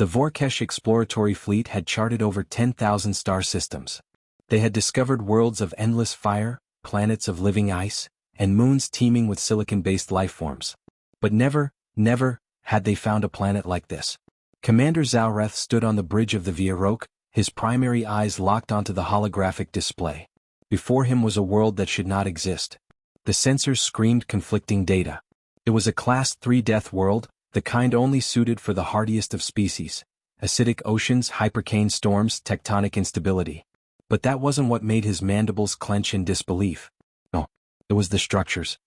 The Vorkesh exploratory fleet had charted over 10,000 star systems. They had discovered worlds of endless fire, planets of living ice, and moons teeming with silicon-based lifeforms. But never had they found a planet like this. Commander Zaureth stood on the bridge of the Via Roque, his primary eyes locked onto the holographic display. Before him was a world that should not exist. The sensors screamed conflicting data. It was a Class 3 death world, the kind only suited for the hardiest of species. Acidic oceans, hypercane storms, tectonic instability. But that wasn't what made his mandibles clench in disbelief. No, it was the structures.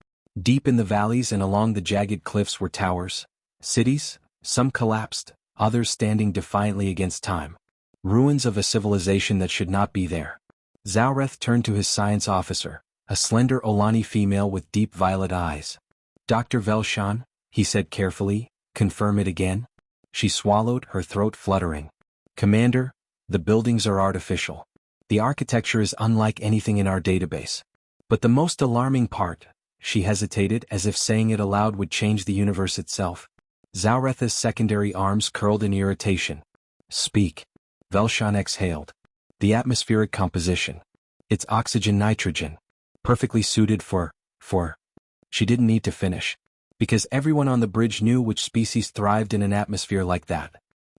Deep in the valleys and along the jagged cliffs were towers, cities, some collapsed, others standing defiantly against time. Ruins of a civilization that should not be there. Zaureth turned to his science officer, a slender Olani female with deep violet eyes. "Dr. Velshan," he said carefully, "confirm it again?" She swallowed, her throat fluttering. "Commander, the buildings are artificial. The architecture is unlike anything in our database. But the most alarming part," she hesitated as if saying it aloud would change the universe itself. Zaureth's secondary arms curled in irritation. "Speak." Velshan exhaled. "The atmospheric composition. It's oxygen-nitrogen. Perfectly suited for... She didn't need to finish. Because everyone on the bridge knew which species thrived in an atmosphere like that.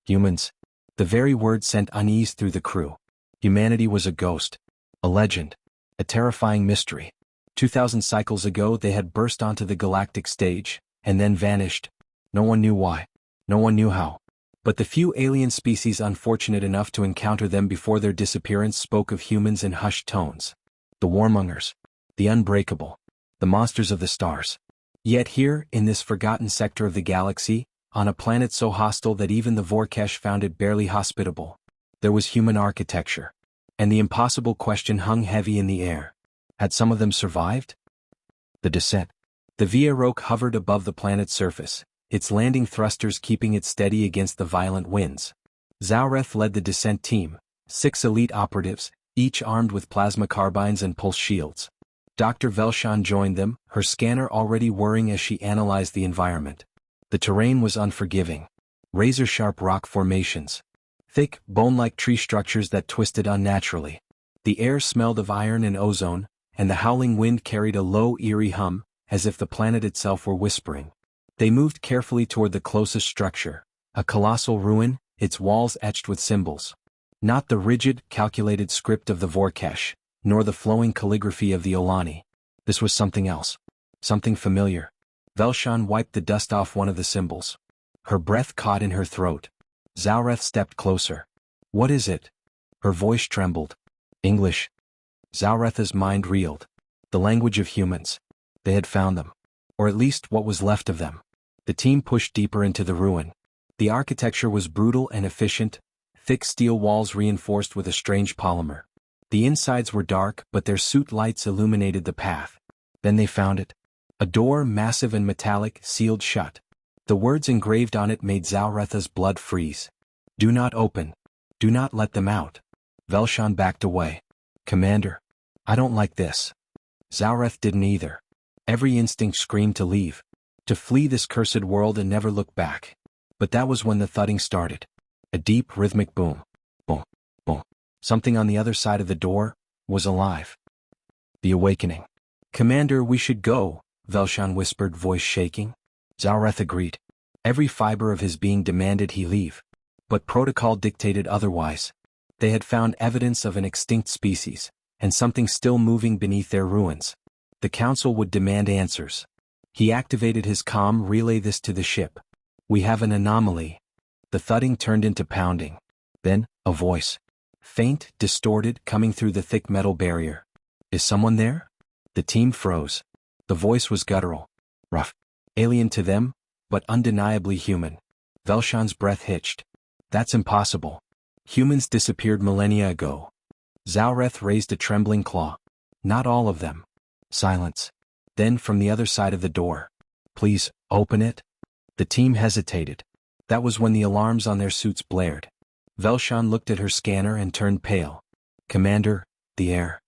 Humans. The very word sent unease through the crew. Humanity was a ghost. A legend. A terrifying mystery. 2,000 cycles ago they had burst onto the galactic stage, and then vanished. No one knew why. No one knew how. But the few alien species unfortunate enough to encounter them before their disappearance spoke of humans in hushed tones. The warmongers. The unbreakable. The monsters of the stars. Yet here, in this forgotten sector of the galaxy, on a planet so hostile that even the Vorkesh found it barely hospitable, there was human architecture. And the impossible question hung heavy in the air. Had some of them survived? The descent. The Via Roque hovered above the planet's surface, its landing thrusters keeping it steady against the violent winds. Zaureth led the descent team, 6 elite operatives, each armed with plasma carbines and pulse shields. Dr. Velshan joined them, her scanner already whirring as she analyzed the environment. The terrain was unforgiving. Razor-sharp rock formations. Thick, bone-like tree structures that twisted unnaturally. The air smelled of iron and ozone, and the howling wind carried a low, eerie hum, as if the planet itself were whispering. They moved carefully toward the closest structure, a colossal ruin, its walls etched with symbols. Not the rigid, calculated script of the Vorkesh, nor the flowing calligraphy of the Olani. This was something else. Something familiar. Velshan wiped the dust off one of the symbols. Her breath caught in her throat. Zaureth stepped closer. "What is it?" Her voice trembled. "English." Zaureth's mind reeled. The language of humans. They had found them. Or at least what was left of them. The team pushed deeper into the ruin. The architecture was brutal and efficient, thick steel walls reinforced with a strange polymer. The insides were dark, but their suit lights illuminated the path. Then they found it. A door, massive and metallic, sealed shut. The words engraved on it made Zaureth's blood freeze. "Do not open. Do not let them out." Velshan backed away. "Commander, I don't like this." Zaureth didn't either. Every instinct screamed to leave. To flee this cursed world and never look back. But that was when the thudding started. A deep, rhythmic boom. Boom. Boom. Something on the other side of the door was alive. The awakening. "Commander, we should go," Velshan whispered, voice shaking. Zaureth agreed. Every fiber of his being demanded he leave. But protocol dictated otherwise. They had found evidence of an extinct species, and something still moving beneath their ruins. The council would demand answers. He activated his comm, relay this to the ship. "We have an anomaly." The thudding turned into pounding. Then, a voice. Faint, distorted, coming through the thick metal barrier. "Is someone there?" The team froze. The voice was guttural. Rough. Alien to them, but undeniably human. Velshan's breath hitched. "That's impossible. Humans disappeared millennia ago." Zaureth raised a trembling claw. "Not all of them." Silence. Then from the other side of the door. "Please, open it." The team hesitated. That was when the alarms on their suits blared. Velshan looked at her scanner and turned pale. "Commander, the air."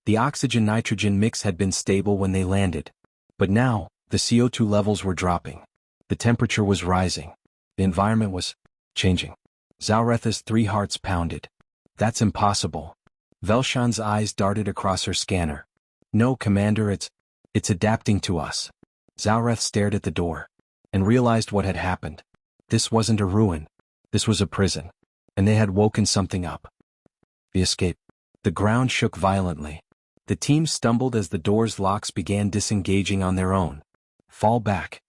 The oxygen-nitrogen mix had been stable when they landed. But now, the CO2 levels were dropping. The temperature was rising. The environment was changing. Zalretha's 3 hearts pounded. That's impossible. Velshan's eyes darted across her scanner. No, Commander, it's adapting to us. Zalreth stared at the door and realized what had happened. This wasn't a ruin. This was a prison. And they had woken something up. The escape. The ground shook violently. The team stumbled as the door's locks began disengaging on their own. Fall back.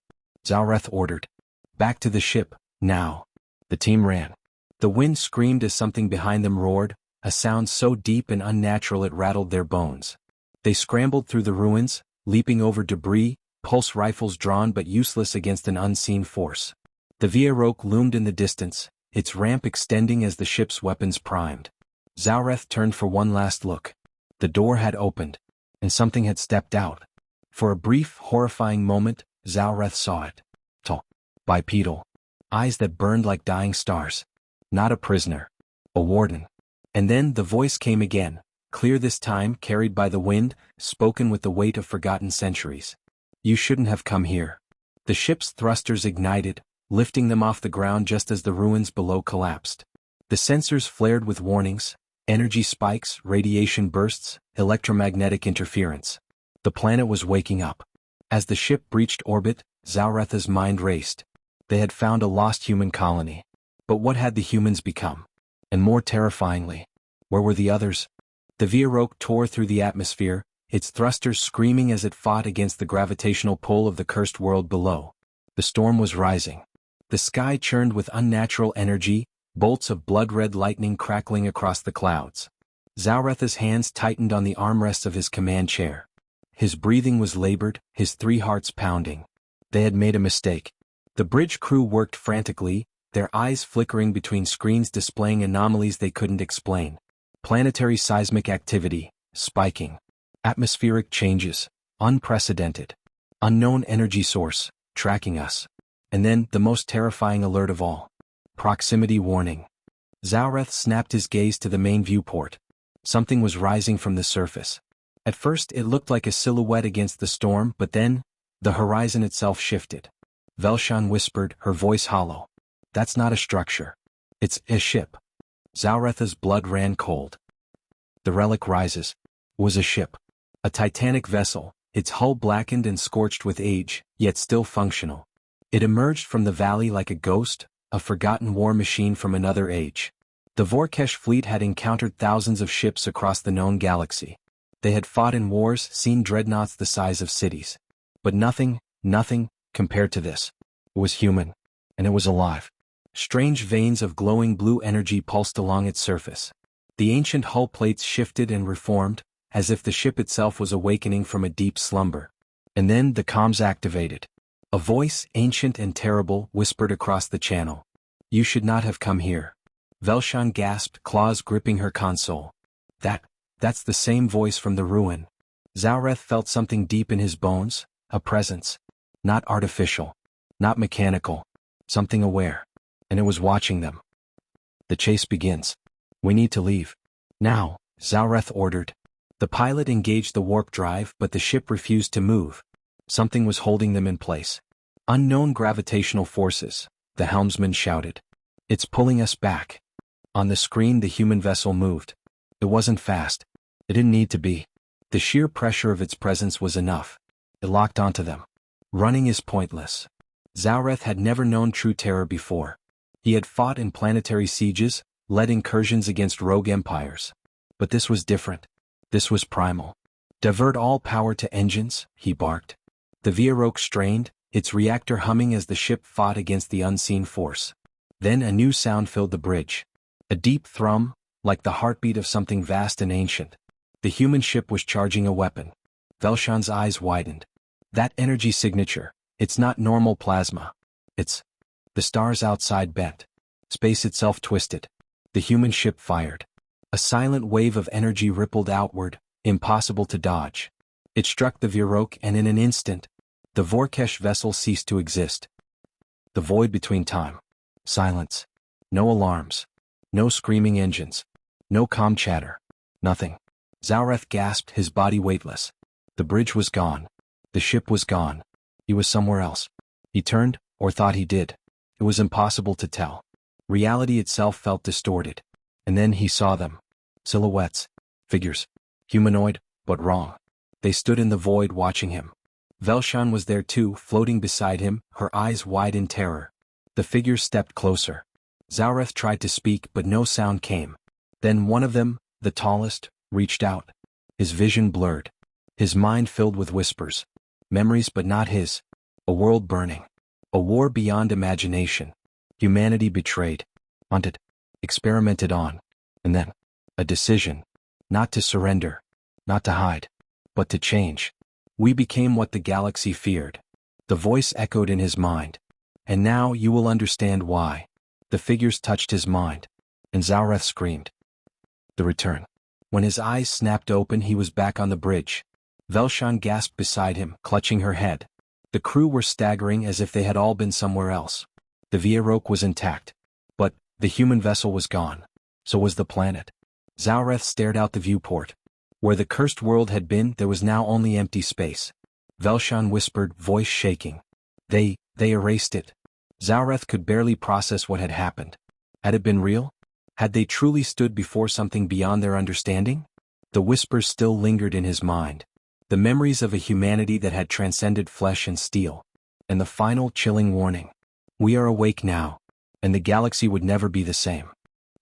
Zalreth ordered. Back to the ship, now. The team ran. The wind screamed as something behind them roared, a sound so deep and unnatural it rattled their bones. They scrambled through the ruins, leaping over debris, pulse rifles drawn but useless against an unseen force. The Vieroque loomed in the distance, its ramp extending as the ship's weapons primed. Zalreth turned for one last look. The door had opened, and something had stepped out. For a brief, horrifying moment, Zalreth saw it. Tall, bipedal, eyes that burned like dying stars. Not a prisoner. A warden. And then the voice came again, clear this time, carried by the wind, spoken with the weight of forgotten centuries. You shouldn't have come here. The ship's thrusters ignited, lifting them off the ground just as the ruins below collapsed. The sensors flared with warnings, energy spikes, radiation bursts, electromagnetic interference. The planet was waking up. As the ship breached orbit, Zalretha's mind raced. They had found a lost human colony. But what had the humans become? And more terrifyingly, where were the others? The Vieroque tore through the atmosphere, its thrusters screaming as it fought against the gravitational pull of the cursed world below. The storm was rising. The sky churned with unnatural energy, bolts of blood-red lightning crackling across the clouds. Zalretha's hands tightened on the armrests of his command chair. His breathing was labored, his 3 hearts pounding. They had made a mistake. The bridge crew worked frantically, their eyes flickering between screens displaying anomalies they couldn't explain. Planetary seismic activity, spiking. Atmospheric changes, unprecedented. Unknown energy source, tracking us. And then, the most terrifying alert of all. Proximity warning. Zalreth snapped his gaze to the main viewport. Something was rising from the surface. At first it looked like a silhouette against the storm, but then, the horizon itself shifted. Velshan whispered, her voice hollow. That's not a structure. It's a ship. Zalretha's blood ran cold. The relic rises. Was a ship. A titanic vessel, its hull blackened and scorched with age, yet still functional. It emerged from the valley like a ghost, a forgotten war machine from another age. The Vorkesh fleet had encountered thousands of ships across the known galaxy. They had fought in wars, seen dreadnoughts the size of cities. But nothing, compared to this. It was human. And it was alive. Strange veins of glowing blue energy pulsed along its surface. The ancient hull plates shifted and reformed, as if the ship itself was awakening from a deep slumber. And then the comms activated. A voice, ancient and terrible, whispered across the channel. You should not have come here. Velshan gasped, claws gripping her console. That's the same voice from the ruin. Zalreth felt something deep in his bones, a presence. Not artificial. Not mechanical. Something aware. And it was watching them. The chase begins. We need to leave. Now, Zalreth ordered. The pilot engaged the warp drive, but the ship refused to move. Something was holding them in place. Unknown gravitational forces, the helmsman shouted. It's pulling us back. On the screen the human vessel moved. It wasn't fast. It didn't need to be. The sheer pressure of its presence was enough. It locked onto them. Running is pointless. Zalreth had never known true terror before. He had fought in planetary sieges, led incursions against rogue empires. But this was different. This was primal. Divert all power to engines, he barked. The Vieroque strained, its reactor humming as the ship fought against the unseen force. Then a new sound filled the bridge. A deep thrum, like the heartbeat of something vast and ancient. The human ship was charging a weapon. Velshan's eyes widened. That energy signature, it's not normal plasma. It's... The stars outside bent. Space itself twisted. The human ship fired. A silent wave of energy rippled outward, impossible to dodge. It struck the Vieroque and in an instant, the Vorkesh vessel ceased to exist. The void between time. Silence. No alarms. No screaming engines. No calm chatter. Nothing. Zalreth gasped, his body weightless. The bridge was gone. The ship was gone. He was somewhere else. He turned, or thought he did. It was impossible to tell. Reality itself felt distorted. And then he saw them. Silhouettes. Figures. Humanoid, but wrong. They stood in the void watching him. Velshan was there too, floating beside him, her eyes wide in terror. The figures stepped closer. Zaureth tried to speak but no sound came. Then one of them, the tallest, reached out. His vision blurred. His mind filled with whispers. Memories but not his. A world burning. A war beyond imagination. Humanity betrayed. Hunted. Experimented on. And then. A decision. Not to surrender. Not to hide. But to change. We became what the galaxy feared. The voice echoed in his mind. And now you will understand why. The figures touched his mind. And Zaureth screamed. The return. When his eyes snapped open he was back on the bridge. Velshan gasped beside him, clutching her head. The crew were staggering as if they had all been somewhere else. The Vieroque was intact. But the human vessel was gone. So was the planet. Zaureth stared out the viewport. Where the cursed world had been there was now only empty space. Velshan whispered, voice shaking. They erased it. Zaureth could barely process what had happened. Had it been real? Had they truly stood before something beyond their understanding? The whispers still lingered in his mind. The memories of a humanity that had transcended flesh and steel. And the final chilling warning. We are awake now. And the galaxy would never be the same.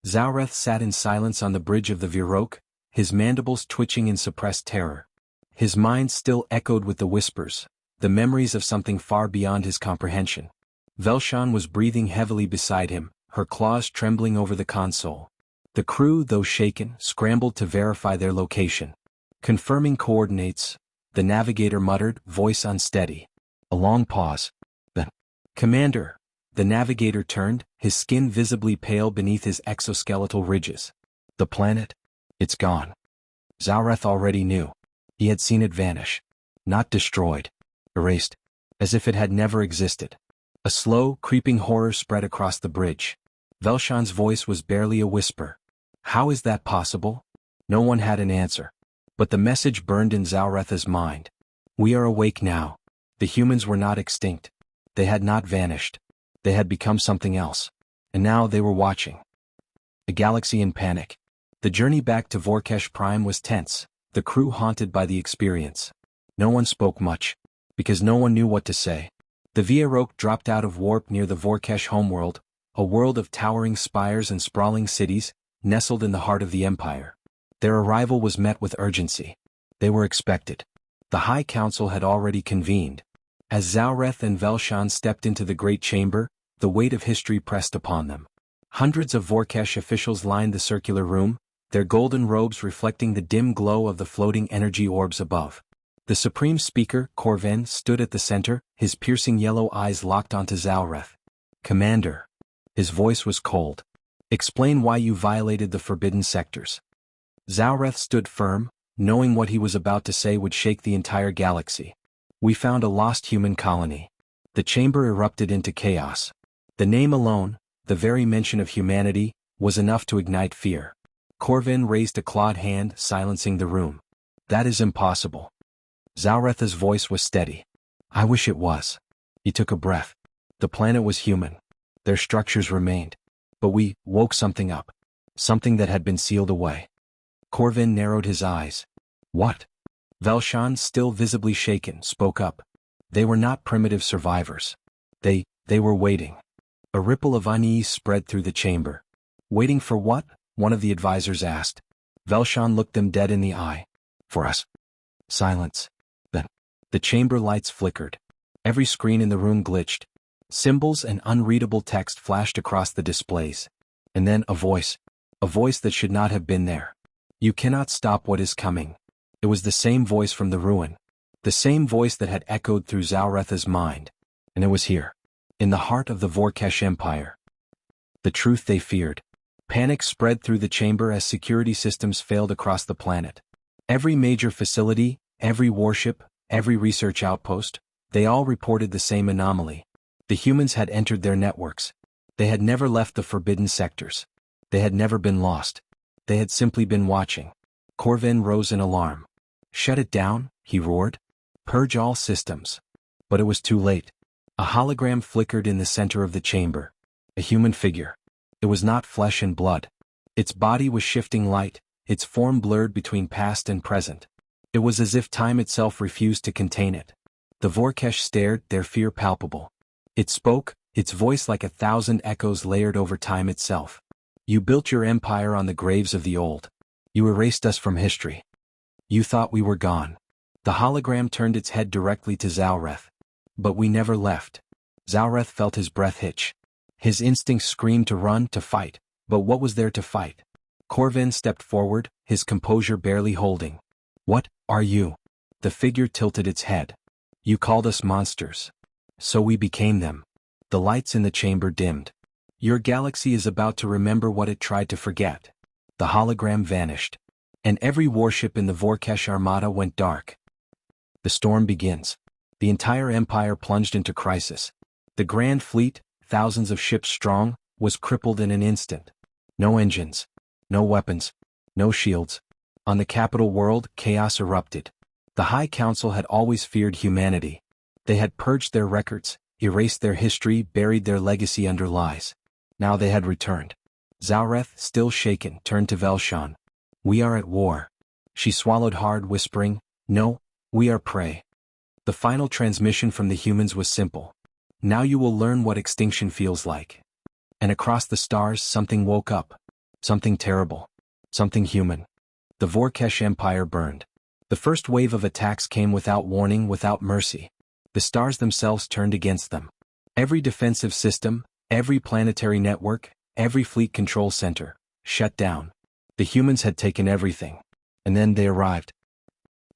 Zaureth sat in silence on the bridge of the Vieroque, his mandibles twitching in suppressed terror. His mind still echoed with the whispers, the memories of something far beyond his comprehension. Velshan was breathing heavily beside him, her claws trembling over the console. The crew, though shaken, scrambled to verify their location. Confirming coordinates, the navigator muttered, voice unsteady. A long pause. Then, Commander. The navigator turned, his skin visibly pale beneath his exoskeletal ridges. The planet? It's gone. Zaureth already knew. He had seen it vanish. Not destroyed. Erased. As if it had never existed. A slow, creeping horror spread across the bridge. Velshan's voice was barely a whisper. How is that possible? No one had an answer. But the message burned in Zaureth's mind. We are awake now. The humans were not extinct. They had not vanished. They had become something else. And now they were watching. The galaxy in panic. The journey back to Vorkesh Prime was tense, the crew haunted by the experience. No one spoke much. Because no one knew what to say. The Vieroque dropped out of warp near the Vorkesh homeworld, a world of towering spires and sprawling cities, nestled in the heart of the Empire. Their arrival was met with urgency. They were expected. The High Council had already convened. As Zaureth and Velshan stepped into the Great Chamber, the weight of history pressed upon them. Hundreds of Vorkesh officials lined the circular room, their golden robes reflecting the dim glow of the floating energy orbs above. The Supreme Speaker, Corven, stood at the center, his piercing yellow eyes locked onto Zaureth. Commander. His voice was cold. Explain why you violated the forbidden sectors. Zaureth stood firm, knowing what he was about to say would shake the entire galaxy. We found a lost human colony. The chamber erupted into chaos. The name alone, the very mention of humanity, was enough to ignite fear. Corvin raised a clawed hand, silencing the room. That is impossible. Zaureth's voice was steady. I wish it was. He took a breath. The planet was human. Their structures remained. But we woke something up. Something that had been sealed away. Corvin narrowed his eyes. What? Velshan, still visibly shaken, spoke up. They were not primitive survivors. They were waiting. A ripple of unease spread through the chamber. Waiting for what? One of the advisors asked. Velshan looked them dead in the eye. For us. Silence. Then. The chamber lights flickered. Every screen in the room glitched. Symbols and unreadable text flashed across the displays. And then a voice. A voice that should not have been there. You cannot stop what is coming. It was the same voice from the ruin. The same voice that had echoed through Zaureth's mind. And it was here. In the heart of the Vorkesh Empire. The truth they feared. Panic spread through the chamber as security systems failed across the planet. Every major facility, every warship, every research outpost, they all reported the same anomaly. The humans had entered their networks. They had never left the forbidden sectors. They had never been lost. They had simply been watching. Corvin rose in alarm. Shut it down, he roared. Purge all systems. But it was too late. A hologram flickered in the center of the chamber. A human figure. It was not flesh and blood. Its body was shifting light, its form blurred between past and present. It was as if time itself refused to contain it. The Vorkesh stared, their fear palpable. It spoke, its voice like 1,000 echoes layered over time itself. You built your empire on the graves of the old. You erased us from history. You thought we were gone. The hologram turned its head directly to Zalreth. But we never left. Zalreth felt his breath hitch. His instincts screamed to run, to fight, but what was there to fight? Corvin stepped forward, his composure barely holding. What are you? The figure tilted its head. You called us monsters. So we became them. The lights in the chamber dimmed. Your galaxy is about to remember what it tried to forget. The hologram vanished. And every warship in the Vorkesh armada went dark. The storm begins. The entire empire plunged into crisis. The Grand Fleet, thousands of ships strong, was crippled in an instant. No engines. No weapons. No shields. On the capital world, chaos erupted. The High Council had always feared humanity. They had purged their records, erased their history, buried their legacy under lies. Now they had returned. Zalreth, still shaken, turned to Velshan. We are at war. She swallowed hard, whispering, No, we are prey. The final transmission from the humans was simple. Now you will learn what extinction feels like. And across the stars something woke up. Something terrible. Something human. The Vorkesh Empire burned. The first wave of attacks came without warning, without mercy. The stars themselves turned against them. Every defensive system, every planetary network, every fleet control center, shut down. The humans had taken everything. And then they arrived.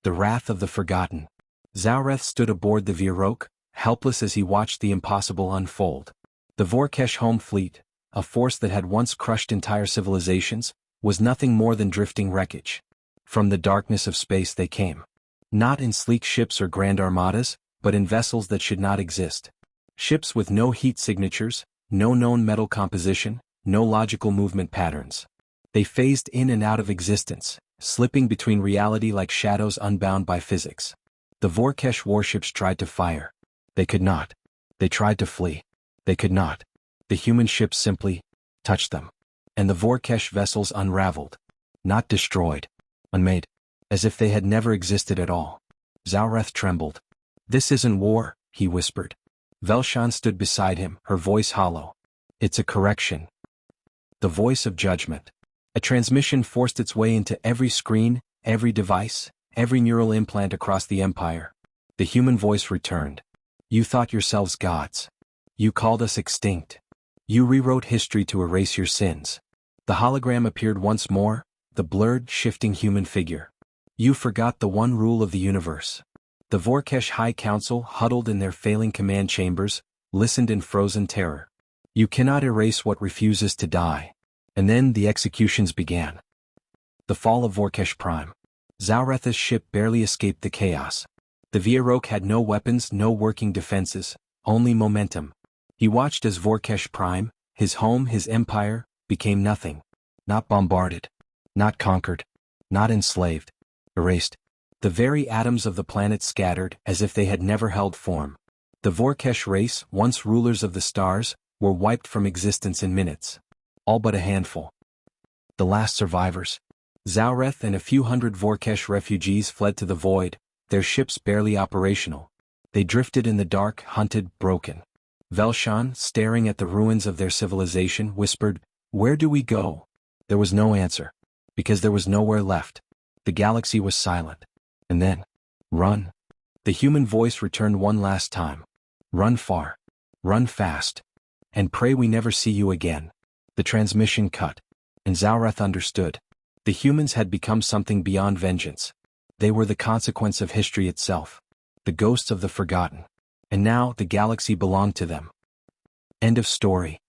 The wrath of the forgotten. Zalreth stood aboard the Virok, helpless as he watched the impossible unfold. The Vorkesh home fleet, a force that had once crushed entire civilizations, was nothing more than drifting wreckage. From the darkness of space they came. Not in sleek ships or grand armadas, but in vessels that should not exist. Ships with no heat signatures, no known metal composition, no logical movement patterns. They phased in and out of existence, slipping between reality like shadows unbound by physics. The Vorkesh warships tried to fire. They could not. They tried to flee. They could not. The human ships simply touched them. And the Vorkesh vessels unraveled. Not destroyed. Unmade. As if they had never existed at all. Zalreth trembled. This isn't war, he whispered. Velshan stood beside him, her voice hollow. It's a correction. The voice of judgment. A transmission forced its way into every screen, every device, every neural implant across the empire. The human voice returned. You thought yourselves gods. You called us extinct. You rewrote history to erase your sins. The hologram appeared once more, the blurred, shifting human figure. You forgot the one rule of the universe. The Vorkesh High Council, huddled in their failing command chambers, listened in frozen terror. You cannot erase what refuses to die. And then the executions began. The fall of Vorkesh Prime. Zalreth's ship barely escaped the chaos. The Virok had no weapons, no working defenses, only momentum. He watched as Vorkesh Prime, his home, his empire, became nothing. Not bombarded. Not conquered. Not enslaved. Erased. The very atoms of the planet scattered as if they had never held form. The Vorkesh race, once rulers of the stars, were wiped from existence in minutes. All but a handful. The last survivors. Zalreth and a few hundred Vorkesh refugees fled to the void, their ships barely operational. They drifted in the dark, hunted, broken. Velshan, staring at the ruins of their civilization, whispered, Where do we go? There was no answer. Because there was nowhere left. The galaxy was silent. And then, run. The human voice returned one last time. Run far. Run fast. And pray we never see you again. The transmission cut. And Zalreth understood. The humans had become something beyond vengeance. They were the consequence of history itself. The ghosts of the forgotten. And now the galaxy belonged to them. End of story.